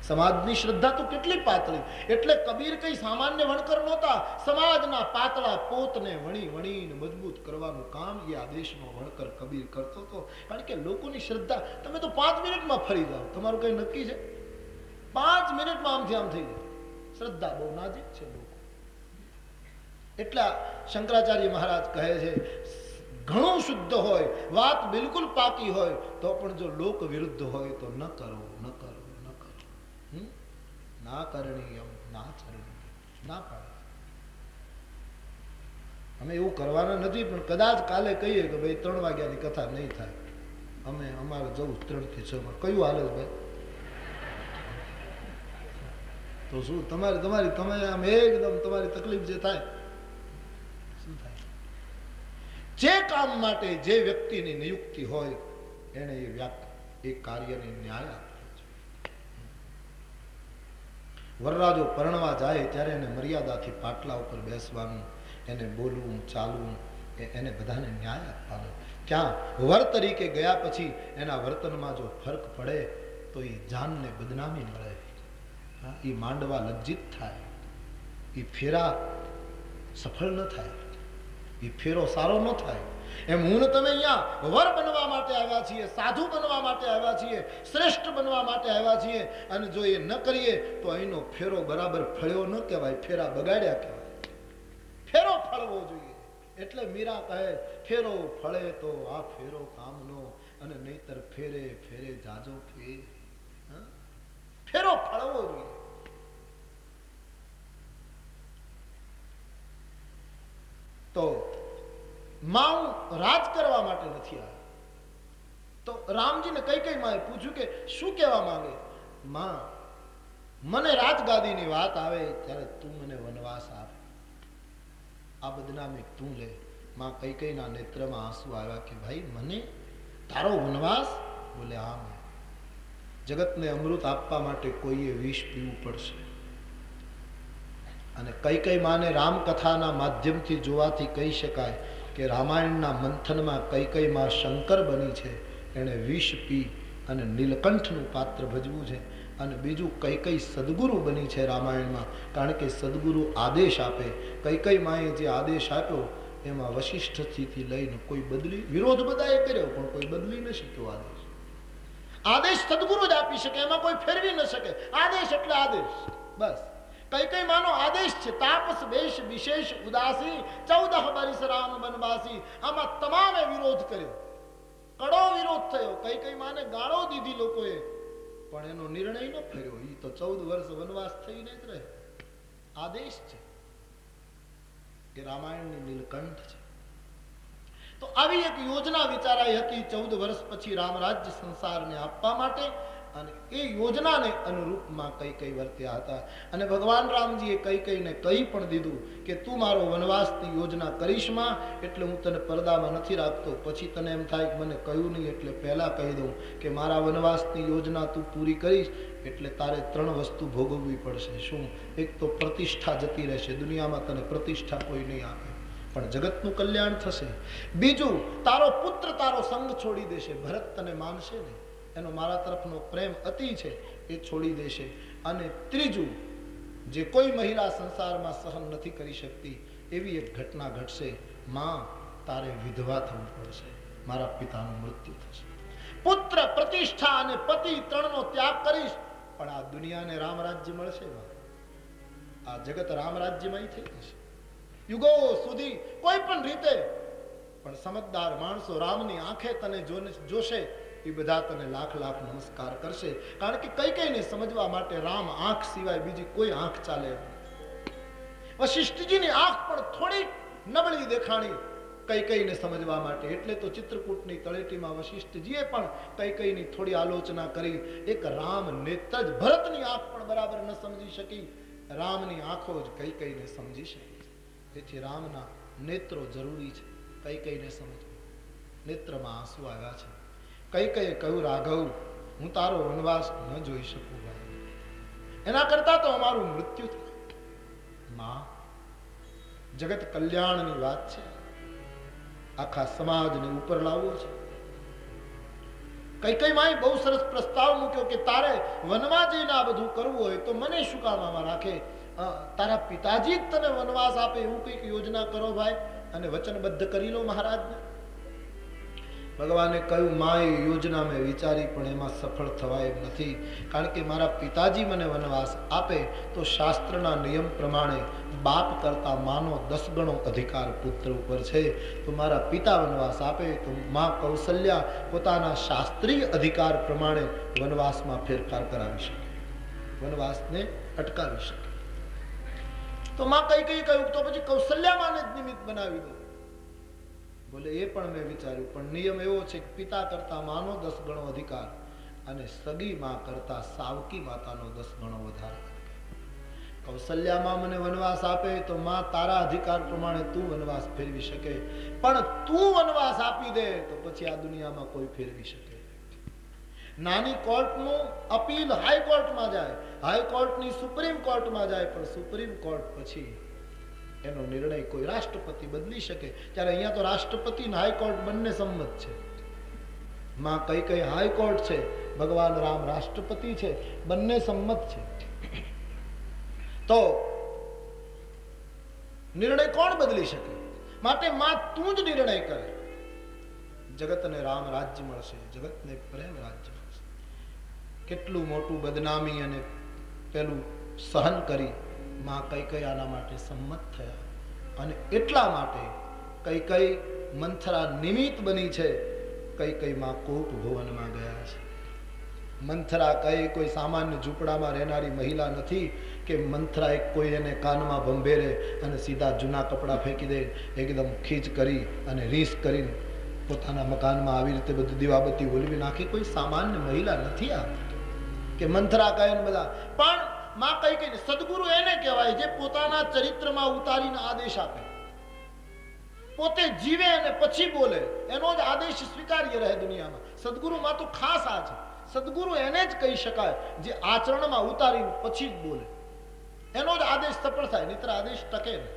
સમાજની શ્રદ્ધા તો કેટલી પાતળી. એટલે કબીર કઈ સામાન્ય વણકર નહોતા. સમાજના પાતળા પોતને વણીને મજબૂત કરવાનું કામ એ આદેશનો વણકર કબીર કરતો હતો. કારણ કે લોકોની શ્રદ્ધા, તમે તો 5 મિનિટમાં ફરી જાઓ, તમારું કઈ નક્કી છે? 5 મિનિટમાં આમથી આમ થઈ જાય. શ્રદ્ધા બહુ નાજુક છે લોકો. એટલા શંકરાચાર્ય મહારાજ કહે છે ઘણું શુદ્ધ હોય, વાત બિલકુલ પાકી હોય તો પણ જો લોક વિરુદ્ધ હોય તો ન કરો. ના કરણીયમ ના ચરણીયમ, ના પાડે. અમે એવું કરવાના નથી પણ કદાચ કાલે કહીએ કે ભાઈ 3 વાગ્યાની કથા નહીં થાય, અમારે જવું 3 થી 6 માં. કયું હાલે ભાઈ? તો શું તમે આમ એકદમ તમારી તકલીફ જે થાય શું થાય? જે કામ માટે જે વ્યક્તિની નિયુક્તિ હોય એને એ કાર્યની ન્યાય આપે. વરરાજો પરણવા જાય ત્યારે એને મર્યાદાથી પાટલા ઉપર બેસવાનું, એને બોલવું, ચાલવું, એને બધાને ન્યાય આપવાનો. ક્યાં વર તરીકે ગયા પછી એના વર્તનમાં જો ફરક પડે તો એ જાનને બદનામી મળે, એ માંડવા લજ્જિત થાય, એ ફેરા સફળ ન થાય, એ ફેરો સારો ન થાય. એમ હું તમે અહીંયા વર બનવા માટે આવ્યા છીએ, સાધુ બનવા માટે આવ્યા છીએ, શ્રેષ્ઠ બનવા માટે આવ્યા છીએ અને જો એ ન કરીએ તો અહીંનો ફેરો બરાબર ફળ્યો ન કહેવાય, ફેરા બગાડ્યા કહેવાય. ફેરો ફળવો જોઈએ. એટલે મીરા કહે ફેરો ફળે તો આ ફેરો કામનો અને નહીતર ફેરે ફેરે જાજો ફેર. ફેરો ફળવો જોઈએ. તો માં રાજ કરવા માટે નથી આવ્યો. તો રામજીને કઈ માએ પૂછ્યું કે શું કહેવા માંગે? માં, મને રાજગાદીની વાત આવે ત્યારે તું મને વનવાસ આપ, આ બદનામી તું લે. માં કૈકેયીના નેત્રમાં આંસુ આવ્યા કે ભાઈ મને તારો વનવાસ? બોલે હા, મેં જગતને અમૃત આપવા માટે કોઈએ વિષ પીવું પડશે. અને કૈકેયી માને રામકથાના માધ્યમથી જોવાથી કહી શકાય કે રામાયણના મંથનમાં કૈકેયી માં શંકર બની છે. એણે વિષ પી અને નીલકંઠનું પાત્ર ભજવું છે. અને બીજું કૈકેયી સદગુરુ બની છે રામાયણમાં, કારણ કે સદગુરુ આદેશ આપે. કૈકેયી માએ જે આદેશ આપ્યો એમાં વશિષ્ઠથી લઈને કોઈ બદલી, વિરોધ બધાએ કર્યો પણ કોઈ બદલી ન શક્યો આદેશ. આદેશ સદગુરુ જ આપી શકે, એમાં કોઈ ફેરવી ન શકે. આદેશ એટલે આદેશ, બસ. કૈકેયી માનો આદેશ છે, તાપસ વેશ વિશેષ ઉદાસી 14 વર્ષ રામ વનવાસી. આમાં તમામે વિરોધ કર્યો, કડો વિરોધ થયો. કૈકેયી માને ગાળો દીધી લોકોએ, પણ એનો નિર્ણય ન ફેર્યો. એ તો 14 વર્ષ વનવાસ થઈને જ રહે. આદેશ છે કે રામાયણની નીલકંઠ છે. તો આવી એક યોજના વિચારાઈ હતી 14 વર્ષ પછી રામ રાજ્ય સંસારને આપવા માટે. અને એ યોજનાને અનુરૂપમાં કૈકેયી વર્ત્યા હતા. અને ભગવાન રામજીએ કૈકેયીને કહી પણ દીધું કે તું મારો વનવાસની યોજના કરીશ માં, એટલે હું તને પડદામાં નથી રાખતો. પછી તને એમ થાય કે મને કહ્યું નહીં એટલે પહેલા કહી દઉં કે મારા વનવાસની યોજના તું પૂરી કરીશ એટલે તારે 3 વસ્તુ ભોગવવી પડશે. શું? એક તો પ્રતિષ્ઠા જતી રહેશે, દુનિયામાં તને પ્રતિષ્ઠા કોઈ નહીં આપે, પણ જગતનું કલ્યાણ થશે. બીજું, તારો પુત્ર તારો સંગ છોડી દેશે, ભરત તને માનશે નહીં, એનો મારા તરફનો પ્રેમ અતિ છે, એ છોડી દેશે. અને ત્રીજું, જે કોઈ મહિલા સંસારમાં સહન નથી કરી શકતી એવી એક ઘટના ઘટશે. માં, તારે વિધવા થવું પડશે, મારા પિતાનું મૃત્યુ થશે. પુત્ર, પ્રતિષ્ઠા અને પતિ 3નો ત્યાગ કરીશ, પણ આ દુનિયાને રામ રાજ્ય મળશે. આ જગત રામ રાજ્યમાં થઈ જશે યુગો સુધી, કોઈ પણ રીતે. પણ સમજદાર માણસો રામની આંખે તને જોશે, એ બધા તને લાખ લાખ નમસ્કાર કરશે. કારણ કે કૈકેયીને સમજવા માટે રામ આંખ સિવાય બીજી કોઈ આંખ ચાલે. વશિષ્ઠજીની આંખ પણ થોડી નબળી દેખાણી કૈકેયીને સમજવા માટે. એટલે તો ચિત્રકૂટની તળેટીમાં વશિષ્ઠજીએ પણ કૈકેયીની થોડી આલોચના કરી. એક રામ નેત્ર જ ભરતની આંખ પણ બરાબર ન સમજી શકી, રામની આંખો જ કૈકેયીને સમજી શકી. તેથી રામના નેત્રો જરૂરી છે કૈકેયીને સમજવું. નેત્રમાં આંસુ આવ્યા છે. કૈકેયીએ કહ્યું, રાઘવ, હું તારો વનવાસ ન જોઈ શકું ભાઈ, એના કરતા તો અમારું મૃત્યુ થાય. માં, જગત કલ્યાણની વાત છે, આખા સમાજને ઉપર લાવવો છે. કૈકેયી માએ બહુ સરસ પ્રસ્તાવ મૂક્યો કે તારે વનમાં જઈને આ બધું કરવું હોય તો મને શું કામ આમાં રાખે? તારા પિતાજી જ તને વનવાસ આપે એવું કંઈક યોજના કરો ભાઈ, અને વચનબદ્ધ કરી લો મહારાજને. ભગવાને કહ્યું, માં, એ યોજના મેં વિચારી પણ એમાં સફળ થવાય એમ નથી. કારણ કે મારા પિતાજી મને વનવાસ આપે તો શાસ્ત્રના નિયમ પ્રમાણે બાપ કરતા માનો 10 ગણો અધિકાર પુત્ર ઉપર છે. તો મારા પિતા વનવાસ આપે તો માં કૌશલ્યા પોતાના શાસ્ત્રીય અધિકાર પ્રમાણે વનવાસમાં ફેરફાર કરાવી શકે, વનવાસને અટકાવી શકે. તો માં કૈકેયી કહ્યું તો પછી કૌશલ્યા માને જ નિમિત્ત બનાવી દો. બોલે એ પણ મેં વિચાર્યું, પણ નિયમ એવો છે કે પિતા કરતા માનો 10 ગણો અધિકાર અને સગી માં કરતા સાવકી માતાનો 10 ગણો વધારે. કૌશલ્યામાં મને વનવાસ આપે તો માં તારા અધિકાર પ્રમાણે તું વનવાસ ફેરવી શકે, પણ તું વનવાસ આપી દે તો પછી આ દુનિયામાં કોઈ ફેરવી શકે. નાની કોર્ટનું અપીલ હાઈકોર્ટમાં જાય, હાઈકોર્ટની સુપ્રીમ કોર્ટમાં જાય, પણ સુપ્રીમ કોર્ટ પછી એનો નિર્ણય કોઈ રાષ્ટ્રપતિ બદલી શકે. ત્યારે અહીંયા તો રાષ્ટ્રપતિ અને હાઈકોર્ટ બંને સંમત છે. માં કૈકેયી હાઈકોર્ટ છે, ભગવાન રામ રાષ્ટ્રપતિ છે, બંને સંમત છે. તો નિર્ણય કોણ બદલી શકે? માટે માં તું જ નિર્ણય કરે. જગતને રામ રાજ્ય મળશે, જગતને પ્રેમ રાજ્ય મળશે. કેટલું મોટું બદનામી અને પેલું સહન કરી માં કૈકેયી આના માટે સંમત થયા. અને એટલા માટે કૈકેયી મંથરા નિમિત્ત બની છે. કૈકેયી માં કોપ ભુવનમાં ગયા છે. મંથરા કઈ કોઈ સામાન્ય ઝૂંપડામાં રહેનારી મહિલા નથી કે મંથરા એક કોઈ એને કાનમાં ભંભેરે અને સીધા જૂના કપડાં ફેંકી દે, એકદમ ખીચ કરી અને રીસ કરીને પોતાના મકાનમાં આવી રીતે બધી દીવાબત્તી ઓલવી નાખી. કોઈ સામાન્ય મહિલા નથી આ કે મંથરા કહે બધા. પણ માં કૈકેયી સદગુરુ એને કહેવાય જે પોતાના ચરિત્રમાં ઉતારીને આદેશ આપે. પોતે જીવે અને પછી બોલે, એનો જ આદેશ સ્વીકાર્ય રહે દુનિયામાં. સદગુરુમાં તો ખાસ આ છે. સદગુરુ એને જ કહી શકાય જે આચરણમાં ઉતારી પછી જ બોલે, એનો જ આદેશ સફળ થાય, નહીતર આદેશ ટકે નહીં.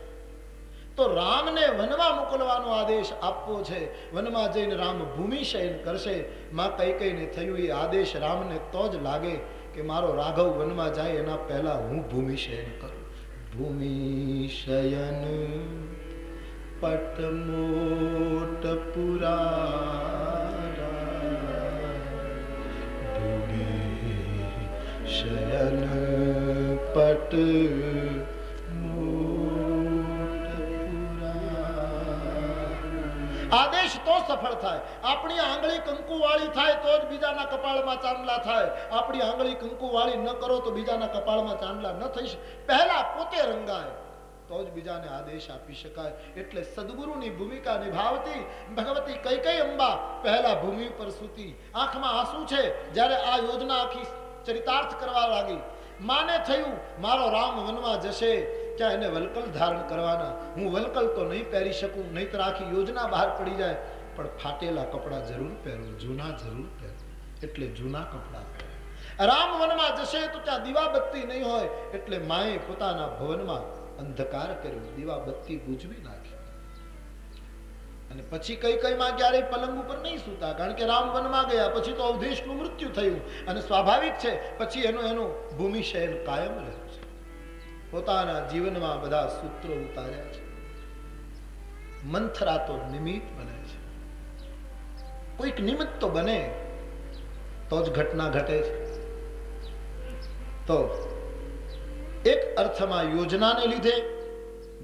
તો રામને વનમાં મોકલવાનો આદેશ આપવો છે. વનમાં જઈને રામ ભૂમિશયન કરશે. માં કૈકેયીને થયું એ આદેશ રામને તો જ લાગે કે મારો રાઘવ વનમાં જાય એના પહેલા હું ભૂમિશયન કરું. ભૂમિશયન પટમોટ પુરારા, ભૂમિશયન પટ આદેશ તો સફળ થાય. આપણી આંગળી કંકુ વાળી થાય તો જ બીજાના કપાળમાં ચાંદલા થાય. આપણી આંગળી કંકુ વાળી ન કરો તો બીજાના કપાળમાં ચાંદલા ન થઈ શકે. પહેલા પોતે રંગાય તો જ બીજાને આદેશ આપી શકાય. એટલે સદગુરુની ભૂમિકા નિભાવતી ભગવતી કૈકેયી અંબા પહેલા ભૂમિ પર સૂતી. આંખમાં આંસુ છે જ્યારે આ યોજના આખી ચરિતાર્થ કરવા લાગી. માને થયું મારો રામ વનમાં જશે, ક્યાં એને વલકલ ધારણ કરવાના. હું વલકલ તો નહીં પહેરી શકું, નહીતર આખી યોજના બહાર પડી જાય. પણ ફાટેલા કપડા જરૂર પહેરું, જૂના જરૂર પહેરું. એટલે જૂના કપડા પહેરે. રામ વનમાં જશે તો ત્યાં દીવા બત્તી નહીં હોય, એટલે માએ પોતાના ભવનમાં અંધકાર કર્યો, દીવા બત્તી બુજવી નાખી. અને પછી કૈકેયીમાં ક્યારેય પલંગ ઉપર નહીં સૂતા, કારણ કે રામ વનમાં ગયા પછી તો અવધેશનું મૃત્યુ થયું. અને સ્વાભાવિક છે પછી એનું ભૂમિશયન કાયમ રહ્યું છે. પોતાના જીવનમાં બધા સૂત્રો ઉતાર્યા છે. મંથરા તો નિમિત્ત બને છે. કોઈક નિમિત્ત તો બને તો જ ઘટના ઘટે છે. તો એક અર્થમાં યોજનાને લીધે,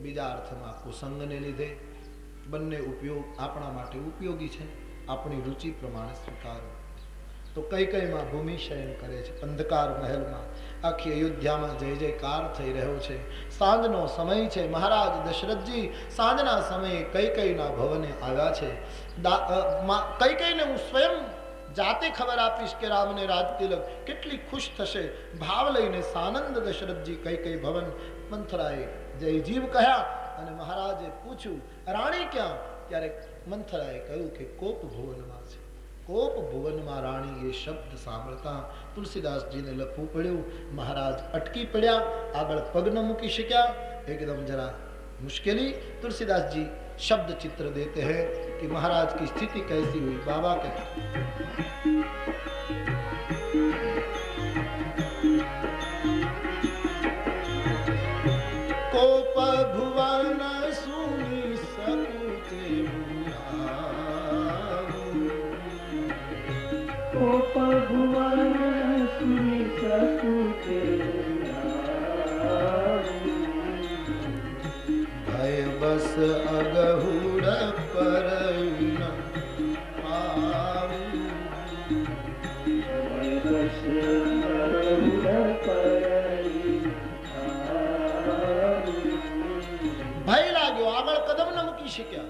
બીજા અર્થમાં કુસંગને લીધે બંને ઉપયોગ આપણા માટે ઉપયોગી છે. આપણી રુચિ પ્રમાણે સ્વીકારો. તો કૈકેયીમાં ભૂમિશયન કરે છે. અંધકાર મહેલમાં આખી અયોધ્યામાં જય જયકાર થઈ રહ્યો છે. સાંજનો સમય છે. મહારાજ દશરથજી સાંજના સમયે કૈકેયીના ભવને આવ્યા છે. કૈકેયીને હું સ્વયં જાતે ખબર આપીશ કે રામને રાજતિલક કેટલી ખુશ થશે. ભાવ લઈને સાનંદ દશરથજી કૈકેયી ભવન. મંથરાએ જય જીવ કહ્યા અને મહારાજે પૂછ્યું રાણી ક્યાં? ત્યારે મંથરાએ કહ્યું કે કોપ ભુવનમાં છે. કોપ ભુવનમાં રાણી એ શબ્દ સાંભળતા તુલસીદાસજીને લખવું પડ્યું. મહારાજ અટકી પડ્યા, આગળ પગ ન મૂકી શક્યા. एकदम जरा मुश्किली. तुलसीदास जी शब्द चित्र देते हैं कि महाराज की स्थिति कैसी हुई. बाबा कहते कोप भुवन सुनी सकुचे कोप भुवन सुनी सकुचे भय बस अगहुड़ पर ભય લાગ્યો, આગળ કદમ ન મૂકી શક્યા.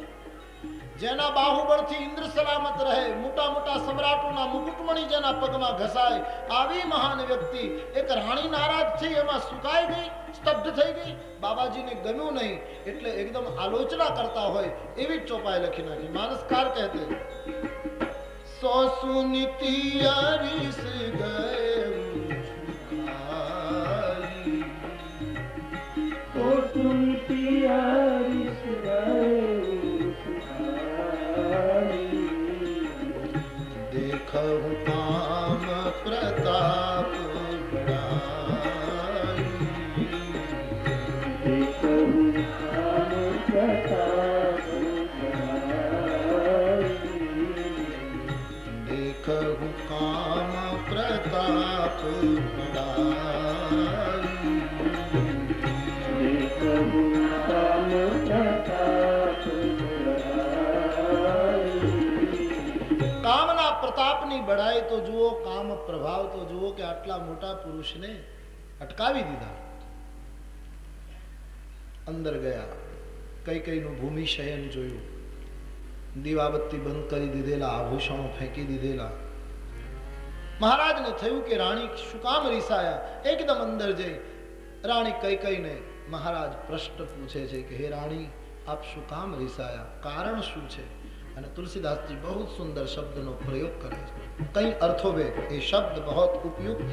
જેના બાહુબળથી ઇન્દ્ર સલામત રહે, મોટા મોટા સમ્રાટોના મુકુટમણી જેના પગમાં ઘસાય, આવી મહાન વ્યક્તિ એક રાણી નારાજ થઈ, એમાં સુકાઈ ગઈ, સ્તબ્ધ થઈ ગઈ. બાબાજીને ગમ્યું નહીં એટલે એકદમ આલોચના કરતા હોય એવી ચોપાઈ લખી નાખી. માનસકાર કહેતે સો સુનીતિ અરીસ ગયે देखहु काम प्रताप बड़ाई, देखहु काम प्रताप बड़ाई, देखहु काम प्रताप बड़ाई, देखहु काम प्रताप કામના પ્રતાપની બડાઈ તો જુઓ, કામ પ્રભાવ તો જુઓ કે આટલા મોટા પુરુષને અટકાવી દીધા. અંદર ગયા, કૈકેયીનું ભૂમિશયન જોયું, દીવાબત્તી બંધ કરી દીધેલા, આભૂષણો ફેંકી દીધેલા. મહારાજને થયું કે રાણી શું કામ રીસાયા. એકદમ અંદર જઈ રાણી કૈકેયીને મહારાજ પ્રશ્ન પૂછે છે કે હે રાણી, आप શું કામ રિસાયા, કારણ શું છે? અને તુલસીદાસજી બહુ સુંદર શબ્દનો પ્રયોગ કરે છે. કઈ અર્થો વે એ શબ્દ બહુ ઉપયુક્ત.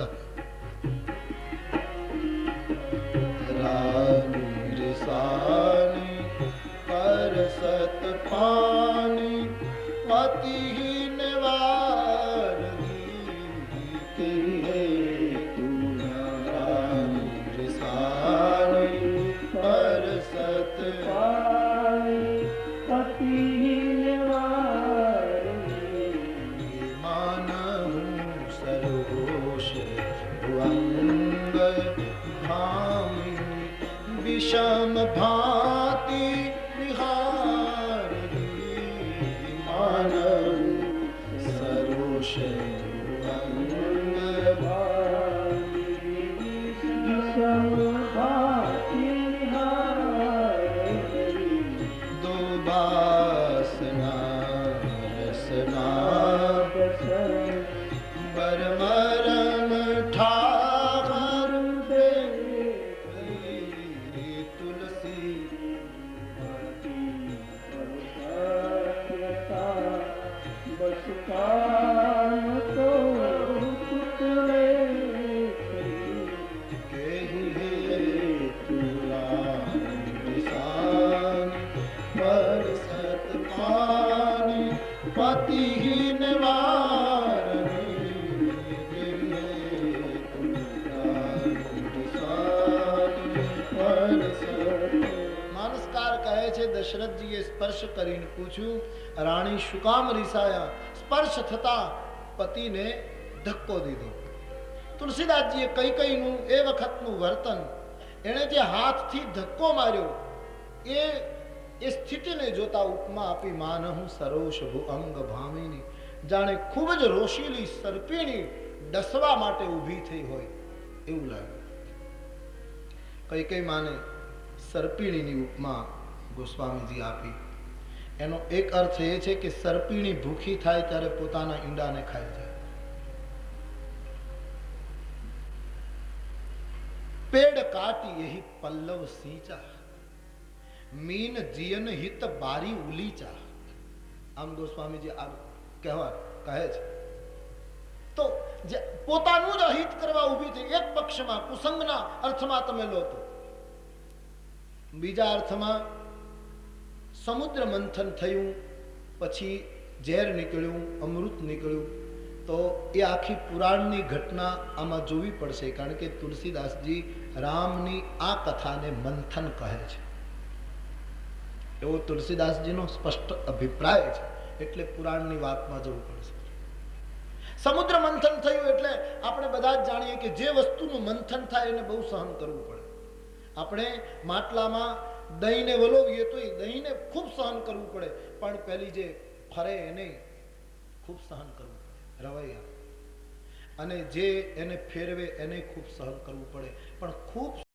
રાની રિસાની પરસત પાની પતિહીન વારગી કહે તું. રાની રિસાની પરસત પાની પતિહીન વારગી માનહું સરોષ ભુઅંગ ભામિની વિષમ ભાતિ વિહારગી માનહું સરોષ ભુઅંગ ભામિની વિષમ ભાતિ વિહારગી દો બાસના રસના બરમરમ ઠાકર દે તુલસી પતિહીન માનસકાર કહે છે, દશરથજીએ સ્પર્શ કરીને પૂછ્યું, રાણી શું કામ રીસાયા? સ્પર્શ થતા પતિને ધક્કો દીધો. તુલસીદાસજીએ કૈકેયીનું એ વખતનું વર્તન, એણે જે હાથથી ધક્કો માર્યો એ સ્થિતિને જોતા ઉપમા આપી, માનહું સરોષ ભુઅંગ ભામિની. જાણે ખૂબ જ રોશીલી સર્પિણી ડસવા માટે ઊભી થઈ હોય એવું લાગ્યું. કૈકેયી માને સર્પિણીની ઉપમા ગોસ્વામીજી આપી. એનો એક અર્થ એ છે કે સર્પિણી ભૂખી થાય ત્યારે પોતાના ઈંડાને ખાઈ જાય. પેડ કાટી યહી પલ્લવ સિંચા, મીન જીયન હિત બારી ઉલીચા. આમ ગોસ્વામીજી આ કહેવા કહે છે. તો જે પોતાનું જ અહિત કરવા ઊભી થઈ, એક પક્ષમાં કુસંગના અર્થમાં તમે લો તો, બીજા અર્થમાં સમુદ્ર મંથન થયું પછી ઝેર નીકળ્યું, અમૃત નીકળ્યું. તો એ આખી પુરાણની ઘટના આમાં જોવી પડશે, કારણ કે તુલસીદાસજી રામની આ કથાને મંથન કહે છે. એવો તુલસીદાસજીનો સ્પષ્ટ અભિપ્રાય છે. એટલે પુરાણની વાતમાં જવું પડશે. સમુદ્ર મંથન થયું એટલે આપણે બધા જ જાણીએ કે જે વસ્તુનું મંથન થાય એને બહુ સહન કરવું પડે. આપણે માટલામાં દહીંને વલોવીએ તો એ દહીંને ખૂબ સહન કરવું પડે, પણ પેલી જે ફરે એને ખૂબ સહન કરવું પડે, રવૈયા. અને જે એને ફેરવે એને ખૂબ સહન કરવું પડે, પણ ખૂબ